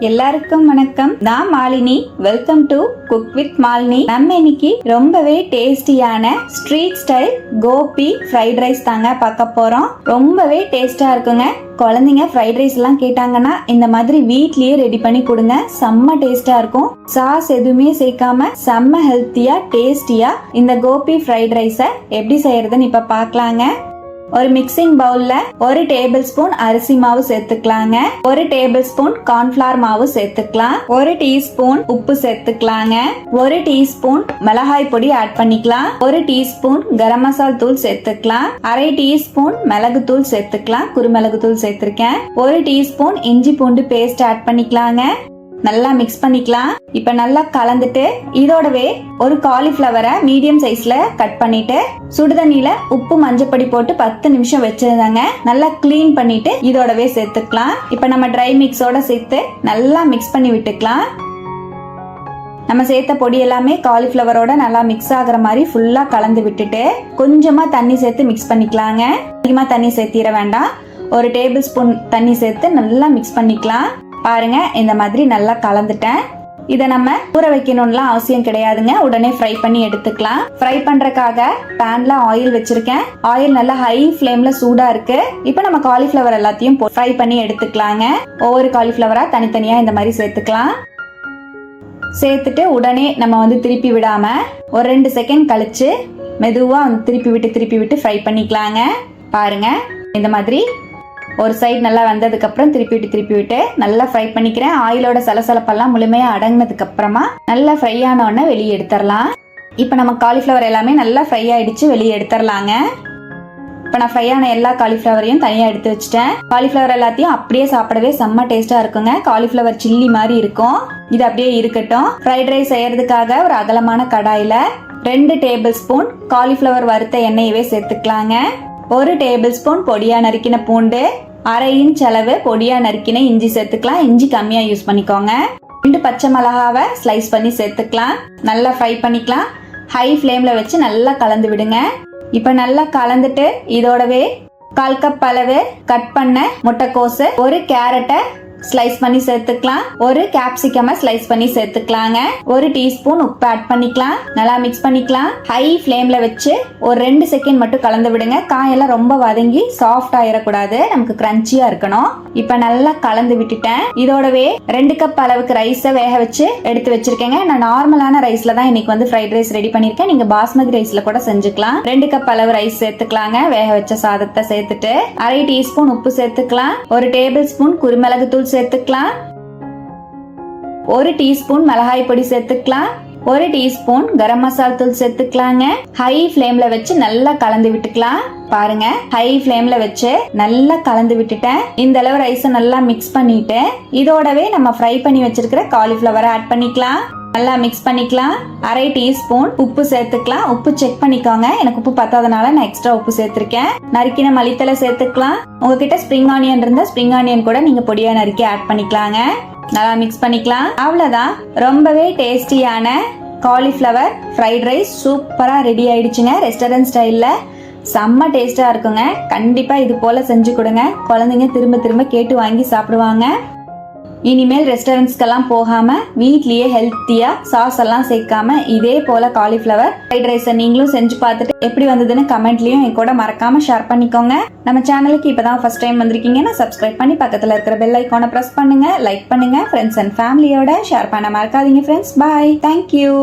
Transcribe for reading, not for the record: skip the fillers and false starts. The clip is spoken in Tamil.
எல்லாருக்கும் வணக்கம். நான் Malini. Welcome to cook with Malini. நம்ம இன்னைக்கு ரொம்பவே டேஸ்டியான street style gobi fried rice தாங்க பார்க்க போறோம். ரொம்பவே டேஸ்டா இருக்குங்க. குழந்தைங்க ஃப்ரைட் ரைஸ் எல்லாம் கேட்டாங்கன்னா இந்த மாதிரி வீட்லயே ரெடி பண்ணி கொடுங்க. செம்ம டேஸ்டா இருக்கும். சாஸ் எதுவுமே சேர்க்காம செம்ம ஹெல்த்தியா டேஸ்டியா இந்த கோபி ஃப்ரைட் ரைஸ எப்படி செய்யறதுன்னு இப்ப பார்க்கலாங்க. ஒரு மிக்சிங் பவுல்ல 1 டேபிள் ஸ்பூன் அரிசி மாவு சேர்த்துக்கலாங்க. 1 டேபிள் ஸ்பூன் கார்ன்ஃபிளவர் மாவு சேர்த்துக்கலாம். 1 டீஸ்பூன் உப்பு சேர்த்துக்கலாங்க. 1 டீஸ்பூன் மிளகாய் பொடி ஆட் பண்ணிக்கலாம். 1 டீஸ்பூன் கரம் மசாலா தூள் சேர்த்துக்கலாம். 1/2 டீஸ்பூன் மிளகு தூள் சேர்த்துக்கலாம். குருமிளகு தூள் சேர்த்திருக்கேன். 1 டீஸ்பூன் இஞ்சி பூண்டு பேஸ்ட் ஆட் பண்ணிக்கலாங்க. நல்லா மிக்ஸ் பண்ணிக்கலாம். இப்ப நல்லா கலந்துட்டு இதோடவே ஒரு காலிஃபிளவரை மீடியம் சைஸ்ல கட் பண்ணிட்டு சுடுதண்ணில உப்பு மஞ்சப்பொடி போட்டு 10 நிமிஷம் வச்சிருந்தாங்க. நல்லா கிளீன் பண்ணிட்டு இதோடவே சேர்த்துக்கலாம். இப்ப நம்ம ட்ரை மிக்ஸோட சேர்த்து நல்லா மிக்ஸ் பண்ணி விட்டுக்கலாம். நம்ம சேர்த்த பொடி எல்லாமே காலிஃபிளவரோட நல்லா மிக்ஸ் ஆகுற மாதிரி ஃபுல்லா கலந்து விட்டுட்டு கொஞ்சமா தண்ணி சேர்த்து மிக்ஸ் பண்ணிக்கலாங்க. அதிகமா தண்ணி சேர்த்திட வேண்டாம். 1 டேபிள் ஸ்பூன் தண்ணி சேர்த்து நல்லா மிக்ஸ் பண்ணிக்கலாம். பாருங்க, இந்த மாதிரி நல்லா கலந்துட்டேன். இதை நம்ம ஊற வைக்கணும்லாம் அவசியம் கிடையாதுங்க. உடனே ஃப்ரை பண்ணி எடுத்துக்கலாம். ஃப்ரை பண்றதுக்காக பேன்ல ஆயில் வச்சிருக்கேன். ஆயில் நல்லா ஹை ஃப்ளேம்ல சூடா இருக்கு. இப்போ நம்ம காலிஃபிளவர் எல்லாத்தையும் ஃப்ரை பண்ணி எடுத்துக்கலாங்க. ஒவ்வொரு காலிஃபிளவரா தனித்தனியா இந்த மாதிரி சேர்த்துக்கலாம். சேர்த்துட்டு உடனே நம்ம திருப்பி விடாம ஒரு 2 செகண்ட் கழிச்சு மெதுவா திருப்பி விட்டு ஃப்ரை பண்ணிக்கலாங்க. பாருங்க, இந்த மாதிரி ஒரு சைடு நல்லா வந்ததுக்கு அப்புறம் திருப்பி விட்டு நல்லா ஃப்ரை பண்ணிக்கிறேன். ஆயிலோட சலசலப்பெல்லாம் முழுமையா அடங்கினதுக்கு அப்புறமா நல்லா ஃப்ரை ஆன உடனே வெளியே எடுத்துடலாம். இப்போ நம்ம காலிஃபிளவர் எல்லாமே நல்லா ஃப்ரை ஆயிடுச்சு, வெளியே எடுத்துடலாங்க. இப்போ நான் ஃப்ரை ஆன எல்லா காலிஃபிளவரையும் தனியா எடுத்து வச்சுட்டேன். காலிஃபிளவர் எல்லாத்தையும் அப்படியே சாப்பிடவே செம்ம டேஸ்டா இருக்குங்க. காலிஃபிளவர் சில்லி மாதிரி இருக்கும். இது அப்படியே இருக்கட்டும். ஃப்ரைட் ரைஸ் செய்யறதுக்காக ஒரு அகலமான கடாயில 2 டேபிள் ஸ்பூன் காலிஃபிளவர் வறுத்த எண்ணெயவே சேர்த்துக்கலாங்க. 1 டேபிள் ஸ்பூன் பொடியா நறுக்கின பூண்டு, 1/2 இன்ச் அளவு பொடியா நறுக்கின இஞ்சி சேர்த்துக்கலாம். இஞ்சி கம்மியா யூஸ் பண்ணிக்கோங்க. 2 பச்சை மிளகாவை ஸ்லைஸ் பண்ணி சேர்த்துக்கலாம். நல்லா ஃப்ரை பண்ணிக்கலாம். ஹை ஃப்ளேம்ல வச்சு நல்லா கலந்து விடுங்க. இப்ப நல்லா கலந்துட்டு இதோடவே 1/4 கப் அளவு கட் பண்ண முட்டைக்கோசு, 1 கேரட்டை ஸ்லைஸ் பண்ணி சேர்த்துக்கலாம். 1 கேப்சிகம் ஸ்லைஸ் பண்ணி சேர்த்துக்கலாங்க. 1 டீஸ்பூன் உப்பு ஆட் பண்ணிக்கலாம். நல்லா மிக்ஸ் பண்ணிக்கலாம். ஹை ஃப்ளேம்ல வச்சு ஒரு 2 செகண்ட் மட்டும் கலந்து விடுங்க. காயெல்லாம் ரொம்ப வதங்கி சாஃப்ட் ஆயிடக்கூடாது, நமக்கு கிரன்ச்சியா இருக்கணும். இப்ப நல்லா கலந்து விட்டுட்டேன். இதோடவே 2 கப் அளவுக்கு ரைஸை வேக வச்சு எடுத்து வச்சிருக்கேங்க. நான் நார்மலான ரைஸ்ல தான் இன்னைக்கு ஃப்ரைட் ரைஸ் ரெடி பண்ணிருக்கேன். நீங்க பாஸ்மதி ரைஸ்ல கூட செஞ்சுக்கலாம். 2 கப் அளவு ரைஸ் சேர்த்துக்கலாங்க. வேக வச்ச சாதத்தை சேர்த்துட்டு 1/2 டீஸ்பூன் உப்பு சேர்த்துக்கலாம். 1 டேபிள் ஸ்பூன் குருமிளகு தூள் சேர்த்துக்கலாம். 1 டீஸ்பூன் மிளகாய் பொடி சேர்த்துக்கலாம். 1 டீஸ்பூன் கரம் மசாலா தூள் சேர்த்துக்கலாங்க. ஹை ஃப்ளேம்ல வச்சு நல்லா கலந்து விட்டுக்கலாம். பாருங்க, ஹை ஃப்ளேம்ல வச்சு நல்லா கலந்து விட்டுட்டேன். இந்த அளவு ரைஸை நல்லா மிக்ஸ் பண்ணிட்டு இதோடவே நம்ம ஃப்ரை பண்ணி வச்சிருக்கிற காலிஃபிளவரை ஆட் பண்ணிக்கலாம். நல்லா மிக்ஸ் பண்ணிக்கலாம். 1/2 டீஸ்பூன் உப்பு சேர்த்துக்கலாம். உப்பு செக் பண்ணிக்கோங்க. எனக்கு உப்பு பத்தாதனால நான் எக்ஸ்ட்ரா உப்பு சேர்த்திருக்கேன். நறுக்கின மல்லித்தலை சேர்த்துக்கலாம். உங்ககிட்ட ஸ்ப்ரிங் ஆனியன் இருந்தா ஸ்ப்ரிங் ஆனியன் கூட நீங்க பொடியா நறுக்கி ஆட் பண்ணிக்கலாங்க. நல்லா மிக்ஸ் பண்ணிக்கலாம். அவ்வளவுதான், ரொம்பவே டேஸ்டியான காலிஃபிளவர் ஃப்ரைட் ரைஸ் சூப்பரா ரெடி ஆயிடுச்சுங்க. ரெஸ்டாரண்ட் ஸ்டைல்ல செம்ம டேஸ்டா இருக்குங்க. கண்டிப்பா இது போல செஞ்சு கொடுங்க. குழந்தைங்க திரும்ப திரும்ப கேட்டு வாங்கி சாப்பிடுவாங்க. இனிமேல் ரெஸ்டாரண்ட்ஸ்க்கெல்லாம் போகாம வீட்லயே ஹெல்த்தியா சாஸ் எல்லாம் சேர்க்காம இதே போல காலிஃபிளவர் ஃப்ரைட் ரைஸை நீங்களும் செஞ்சு பார்த்துட்டு எப்படி வந்ததுன்னு கமெண்ட்லயும் என் கூட மறக்காம ஷேர் பண்ணிக்கோங்க. நம்ம சேனலுக்கு இப்பதான் ஃபர்ஸ்ட் டைம் வந்திருக்கீங்கன்னா சப்ஸ்கிரைப் பண்ணி பக்கத்துல இருக்கிற பெல் ஐகானை பிரஸ் பண்ணுங்க. லைக் பண்ணுங்க. ஃப்ரெண்ட்ஸ் அண்ட் ஃபேமிலியோட ஷேர் பண்ண மறக்காதீங்க ஃப்ரெண்ட்ஸ். பாய். தேங்க்யூ.